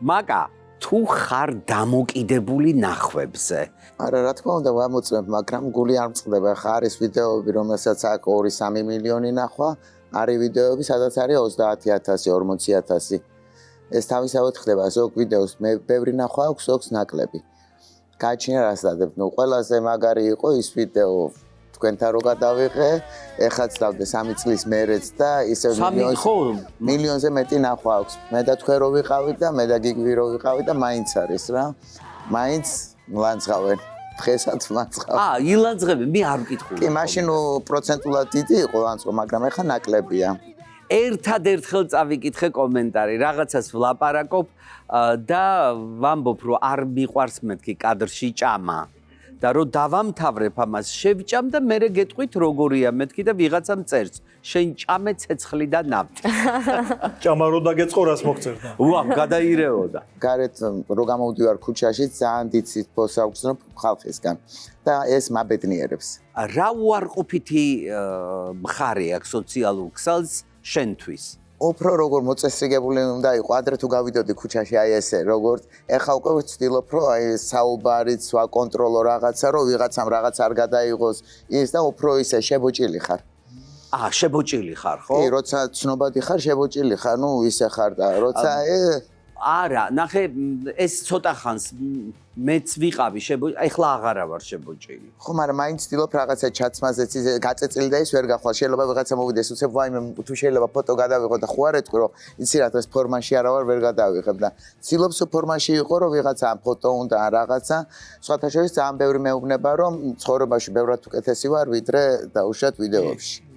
მაკა თუ ხარ დამოკიდებული ნახვებზე არა რა თქმა უნდა ვამოწმებ მაგრამ გული არ მწყდება ხა არის ვიდეოები რომელსაც აქ 2-3 მილიონი ნახვა არის ვიდეოები სადაც არის 30,000 40,000 ეს თავისავად ხდება ზოგ ვიდეოს მე ბევრი ნახვა აქვს ზოგს ნაკლები გააჩნია რას დადებ ნუ ყველაზე მაგარი იყო ის ვიდეო თქვენთან რო გადავიღე ეხაც დავდე 3 წლის მერეც და ისე მილიონზე მეტი ნახვა აქვს მე და თქვენ რო ვიყავით და მე და გიგვი რო ვიყავით და მაინც არის რა მაინც ლანძღავენ დღესაც ლანძღავენ ილანძღები მე არ ვკითხულობ კი მაშინ პროცენტულად დიდი იყო ლანძღვა მაგრამ ეხა ნაკლებია ერთადერთხელ წავიკითხე კომენტარი რაღაცას ვლაპარაკობ და ვამბობ რომ არ მიყვარს მეთქი კადრში ჭამა და რომ დავამთავრებ ამას შევჭამ და მე გეტყვით როგორია მეთქი და ვიღაცამ წერს შენ ჭამე ცეცხლი და ნავთი ჭამა რო დაგეწყო რას მოხწერდა უა გადაირეოდა გარეთ რო გამოვდივარ ქუჩაში ძალიან დიდ სითბოს აქვს რომ ხალხისგან და ეს მაბედნიერებს რა უარყოფითი მხარე აქვს სოციალურ ქსელს შენთვის უფრო როგორ მოწესრიგებული უნდა იყო ადრე თუ გავიდოდი ქუჩაში აი ესე როგორ ეხა უკვე ვცდილობ რომ აი საუბარიც ვაკონტროლო რაღაცა რომ ვიღაცამ რაღაც არ გადაიღოს ის და უფრო ისე შებოჭილი ხარ შებოჭილი ხარ ხო კი როცა ცნობადი ხარ შებოჭილი ხარ ნუ ისე ხარ და როცა არა ნახე ეს ცოტა ხანს მეც ვიყავი ეხლა აღარა ვარ შებოჭილი ხო მაგრამ მაინც ვცდილობ რაღაცა ჩაცმაზეც გაწეწილი და ის ვერ გახვალ შეიძლება ვიღაცა მოვიდეს უცებ ვაიმე თუ შეიძლება ფოტო გადავიღო და ხო არ ეთქვი რომ იცი რა ეს ფორმაში არა ვარ ვერ გადავიღებ და ვცდილობს ფორმაში იყო რომ ვიღაცა ამ ფოტო უნდა ან რაღაცა სხვათა შორის ძალიან ბევრი მეუბნება რომ ცხოვრებაში ბევრად უკეთესი ვარ ვიდრე დაუშვათ ვიდეოებში